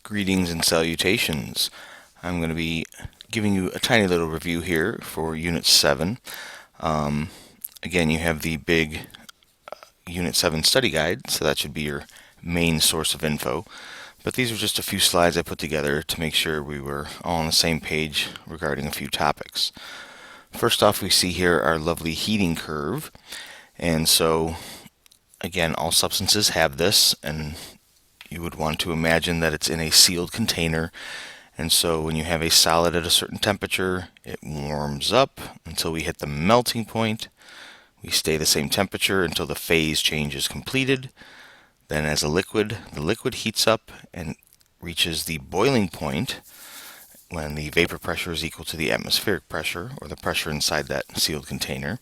Greetings and salutations. I'm going to be giving you a tiny little review here for Unit 7. Again, you have the big Unit 7 study guide, so that should be your main source of info. But these are just a few slides I put together to make sure we were all on the same page regarding a few topics. First off, we see here our lovely heating curve. And so, again, all substances have this, and you would want to imagine that it's in a sealed container. And so when you have a solid at a certain temperature, it warms up until we hit the melting point. We stay the same temperature until the phase change is completed. Then as a liquid, the liquid heats up and reaches the boiling point when the vapor pressure is equal to the atmospheric pressure, or the pressure inside that sealed container.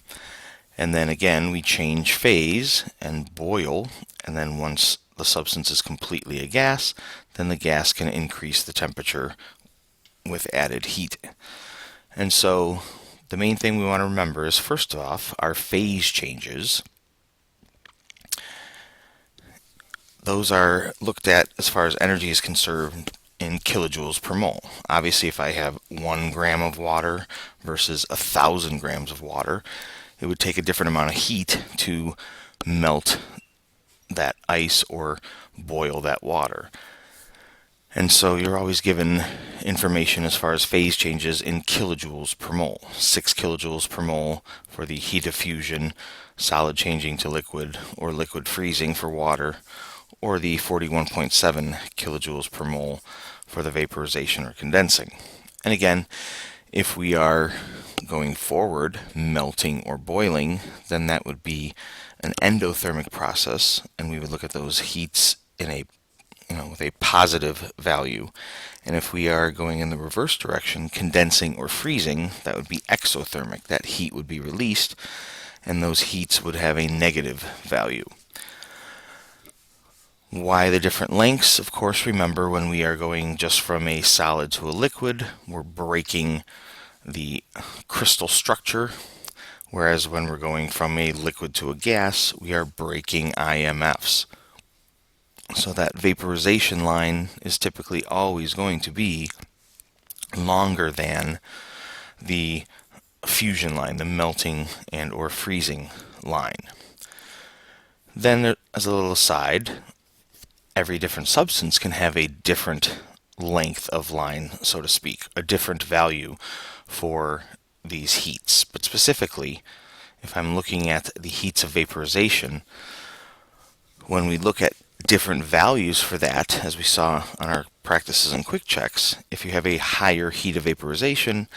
And then again, we change phase and boil, and then once the substance is completely a gas, then the gas can increase the temperature with added heat. And so the main thing we want to remember is, first off, our phase changes. Those are looked at as far as energy is concerned in kilojoules per mole. Obviously, if I have 1 gram of water versus 1,000 grams of water, it would take a different amount of heat to melt that ice or boil that water. And so you're always given information as far as phase changes in kilojoules per mole. 6 kilojoules per mole for the heat of fusion, solid changing to liquid, or liquid freezing for water, or the 41.7 kilojoules per mole for the vaporization or condensing. And again, if we are going forward, melting or boiling, then that would be an endothermic process, and we would look at those heats in a with a positive value. And if we are going in the reverse direction, condensing or freezing, that would be exothermic. That heat would be released, and those heats would have a negative value. Why the different lengths? Of course, remember, when we are going just from a solid to a liquid, we're breaking the crystal structure, whereas when we're going from a liquid to a gas, we are breaking IMFs. So that vaporization line is typically always going to be longer than the fusion line, the melting and or freezing line. Then, as a little aside, every different substance can have a different length of line, so to speak, a different value for these heats. But specifically, if I'm looking at the heats of vaporization, when we look at different values for that, as we saw on our practices and quick checks, if you have a higher heat of vaporization,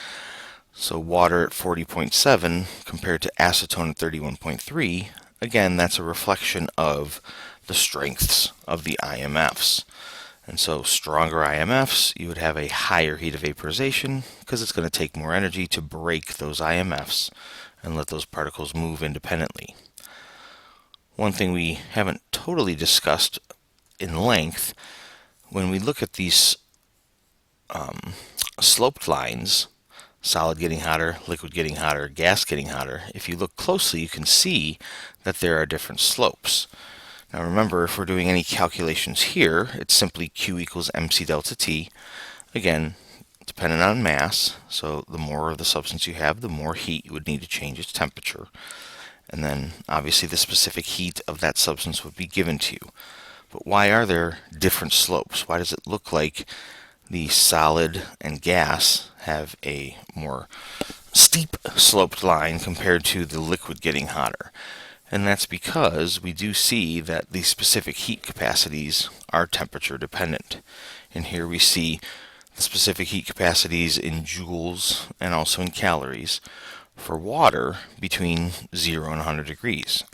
so water at 40.7 compared to acetone at 31.3, again, that's a reflection of the strengths of the IMFs. And so stronger IMFs, you would have a higher heat of vaporization because it's going to take more energy to break those IMFs and let those particles move independently. One thing we haven't totally discussed in length, when we look at these sloped lines, solid getting hotter, liquid getting hotter, gas getting hotter, if you look closely, you can see that there are different slopes. Now remember, if we're doing any calculations here, it's simply Q equals mc delta T. Again, dependent on mass, so the more of the substance you have, the more heat you would need to change its temperature. And then obviously the specific heat of that substance would be given to you. But why are there different slopes? Why does it look like the solid and gas have a more steep sloped line compared to the liquid getting hotter? And that's because we do see that the specific heat capacities are temperature dependent. And here we see the specific heat capacities in joules and also in calories for water between 0 and 100 degrees.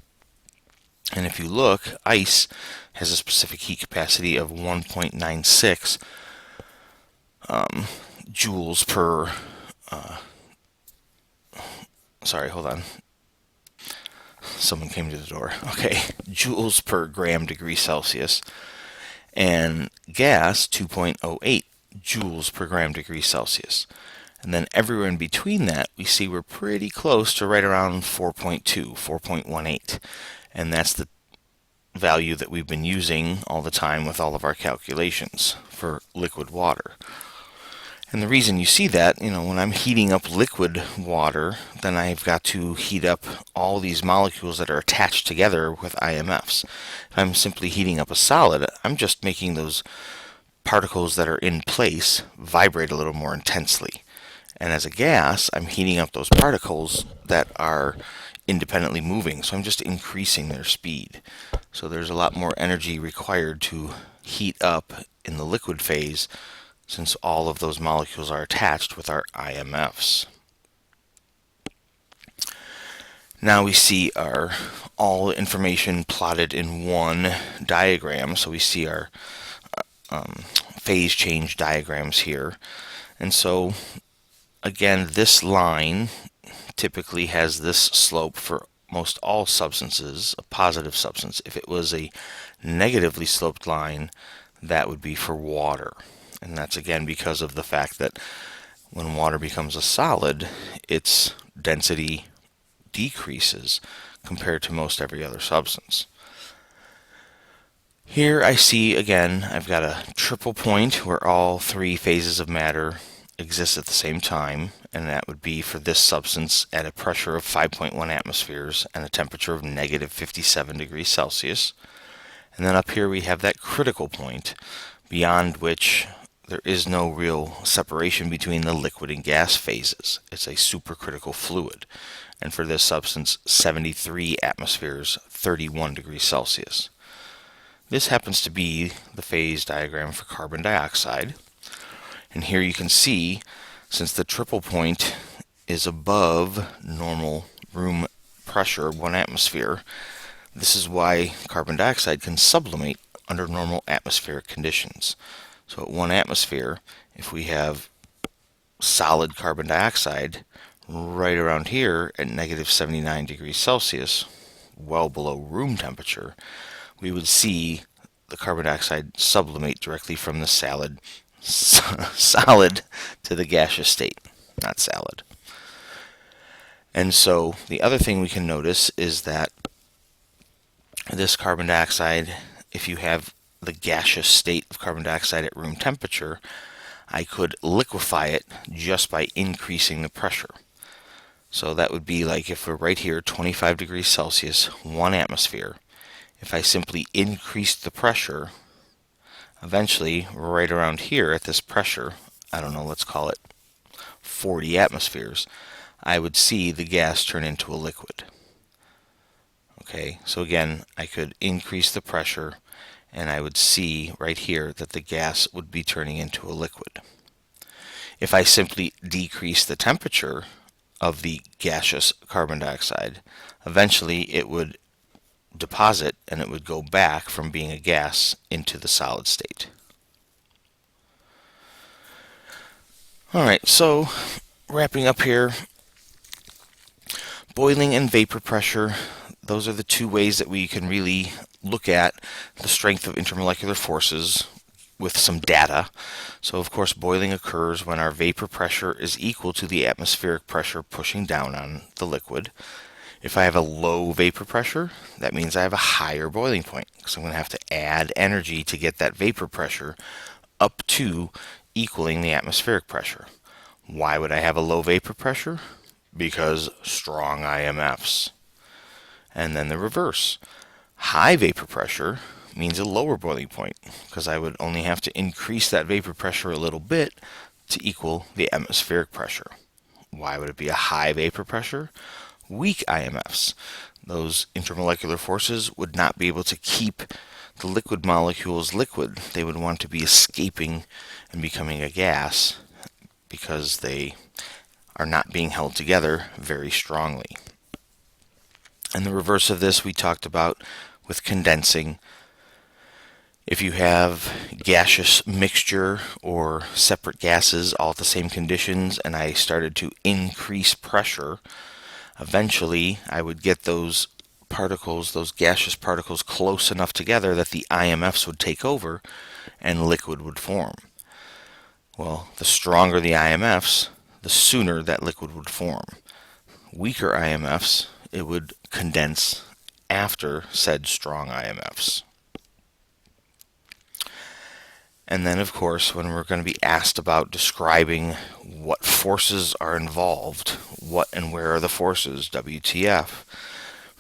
And if you look, ice has a specific heat capacity of 1.96 joules per hold on. Someone came to the door. Okay, joules per gram degree Celsius. And gas, 2.08 joules per gram degree Celsius. And then everywhere in between that, we see we're pretty close to right around 4.2, 4.18. And that's the value that we've been using all the time with all of our calculations for liquid water. And the reason you see that, when I'm heating up liquid water, then I've got to heat up all these molecules that are attached together with IMFs. If I'm simply heating up a solid, I'm just making those particles that are in place vibrate a little more intensely. And as a gas, I'm heating up those particles that are independently moving, so I'm just increasing their speed. So there's a lot more energy required to heat up in the liquid phase, since all of those molecules are attached with our IMFs. Now we see our all information plotted in one diagram. So we see our phase change diagrams here. And so again, this line typically has this slope for most all substances, a positive substance. If it was a negatively sloped line, that would be for water. And that's again because of the fact that when water becomes a solid, its density decreases compared to most every other substance. Here I see again, I've got a triple point where all three phases of matter exist at the same time, and that would be for this substance at a pressure of 5.1 atmospheres and a temperature of negative 57 degrees Celsius. And then up here we have that critical point beyond which there is no real separation between the liquid and gas phases. It's a supercritical fluid. And for this substance, 73 atmospheres, 31 degrees Celsius. This happens to be the phase diagram for carbon dioxide. And here you can see, since the triple point is above normal room pressure, 1 atmosphere, this is why carbon dioxide can sublimate under normal atmospheric conditions. So at 1 atmosphere, if we have solid carbon dioxide right around here at negative 79 degrees Celsius, well below room temperature, we would see the carbon dioxide sublimate directly from the solid to the gaseous state, not salad. And so the other thing we can notice is that this carbon dioxide, if you have the gaseous state of carbon dioxide at room temperature, I could liquefy it just by increasing the pressure. So that would be like if we're right here, 25 degrees Celsius, 1 atmosphere. If I simply increased the pressure, eventually right around here at this pressure, I don't know, let's call it 40 atmospheres, I would see the gas turn into a liquid. Okay, so again, I could increase the pressure and I would see right here that the gas would be turning into a liquid. If I simply decrease the temperature of the gaseous carbon dioxide, eventually it would deposit and it would go back from being a gas into the solid state. Alright, so wrapping up here, boiling and vapor pressure, those are the two ways that we can really look at the strength of intermolecular forces with some data. So of course boiling occurs when our vapor pressure is equal to the atmospheric pressure pushing down on the liquid. If I have a low vapor pressure, that means I have a higher boiling point. So I'm going to have to add energy to get that vapor pressure up to equaling the atmospheric pressure. Why would I have a low vapor pressure? Because strong IMFs. And then the reverse. High vapor pressure means a lower boiling point, because I would only have to increase that vapor pressure a little bit to equal the atmospheric pressure. Why would it be a high vapor pressure? Weak IMFs. Those intermolecular forces would not be able to keep the liquid molecules liquid. They would want to be escaping and becoming a gas because they are not being held together very strongly. And the reverse of this we talked about with condensing. If you have gaseous mixture or separate gases all at the same conditions and I started to increase pressure, eventually I would get those particles, those gaseous particles, close enough together that the IMFs would take over and liquid would form. Well, the stronger the IMFs, the sooner that liquid would form. Weaker IMFs, it would condense after said strong IMFs. And then, of course, when we're going to be asked about describing what forces are involved, what and where are the forces, WTF,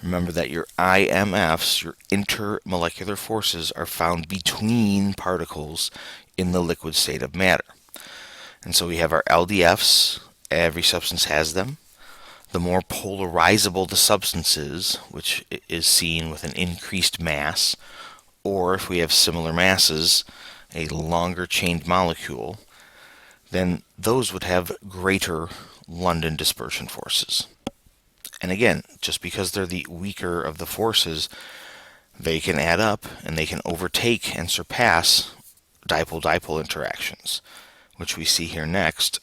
remember that your IMFs, your intermolecular forces, are found between particles in the liquid state of matter. And so we have our LDFs, every substance has them. The more polarizable the substance is, which is seen with an increased mass, or if we have similar masses, a longer chained molecule, then those would have greater London dispersion forces. And again, just because they're the weaker of the forces, they can add up and they can overtake and surpass dipole-dipole interactions, which we see here next.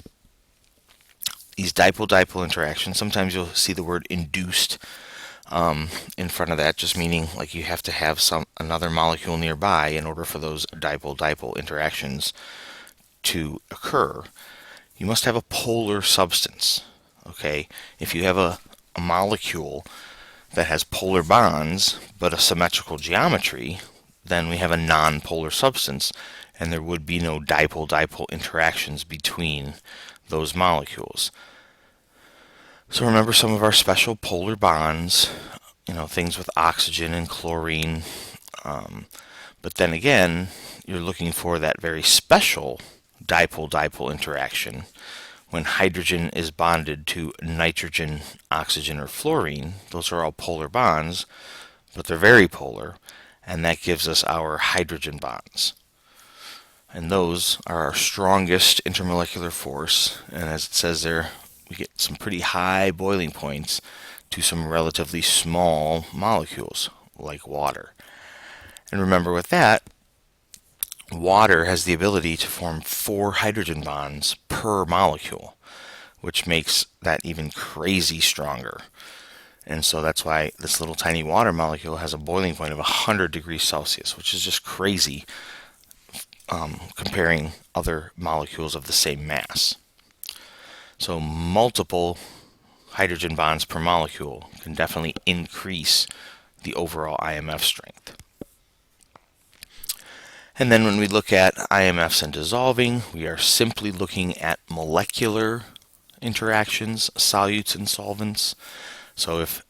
These dipole-dipole interactions, sometimes you'll see the word induced in front of that, just meaning like you have to have another molecule nearby in order for those dipole-dipole interactions to occur. You must have a polar substance. Okay, if you have a molecule that has polar bonds but a symmetrical geometry, then we have a non-polar substance, and there would be no dipole-dipole interactions between those molecules. So remember some of our special polar bonds, things with oxygen and chlorine. But then again, you're looking for that very special dipole-dipole interaction when hydrogen is bonded to nitrogen, oxygen, or fluorine. Those are all polar bonds, but they're very polar, and that gives us our hydrogen bonds. And those are our strongest intermolecular force, and as it says there, we get some pretty high boiling points to some relatively small molecules, like water. And remember with that, water has the ability to form 4 hydrogen bonds per molecule, which makes that even crazy stronger. And so that's why this little tiny water molecule has a boiling point of 100 degrees Celsius, which is just crazy comparing other molecules of the same mass. So multiple hydrogen bonds per molecule can definitely increase the overall IMF strength. And then when we look at IMFs and dissolving, we are simply looking at molecular interactions, solutes and solvents. So if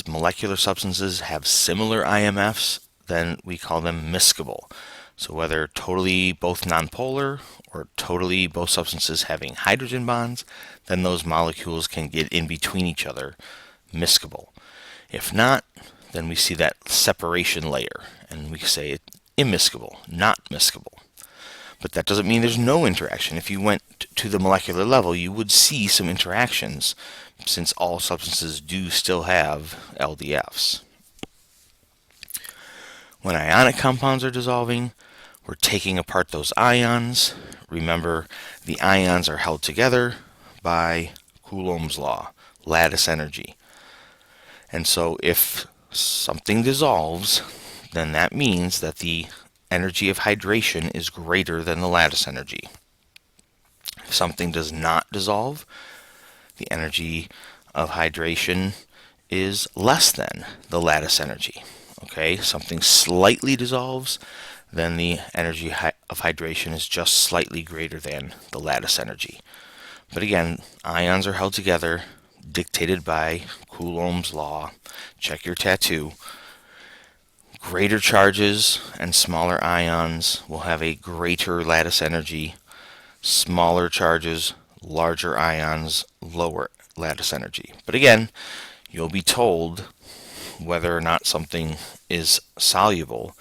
molecular substances have similar IMFs, then we call them miscible. So whether totally both nonpolar or totally both substances having hydrogen bonds, then those molecules can get in between each other, miscible. If not, then we see that separation layer, and we say immiscible, not miscible. But that doesn't mean there's no interaction. If you went to the molecular level, you would see some interactions, since all substances do still have LDFs. When ionic compounds are dissolving, we're taking apart those ions. Remember, the ions are held together by Coulomb's law, lattice energy. And so if something dissolves, then that means that the energy of hydration is greater than the lattice energy. If something does not dissolve, the energy of hydration is less than the lattice energy. Okay, something slightly dissolves, then the energy of hydration is just slightly greater than the lattice energy. But again, ions are held together, dictated by Coulomb's law. Check your tattoo. Greater charges and smaller ions will have a greater lattice energy. Smaller charges, larger ions, lower lattice energy. But again, you'll be told whether or not something is soluble,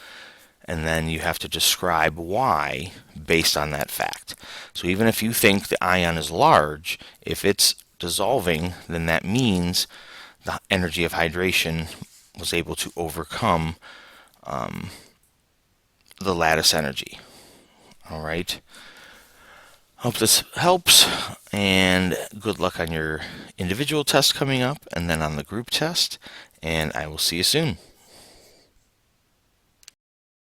and then you have to describe why based on that fact. So even if you think the ion is large, if it's dissolving, then that means the energy of hydration was able to overcome the lattice energy. All right. Hope this helps, and good luck on your individual test coming up and then on the group test, and I will see you soon.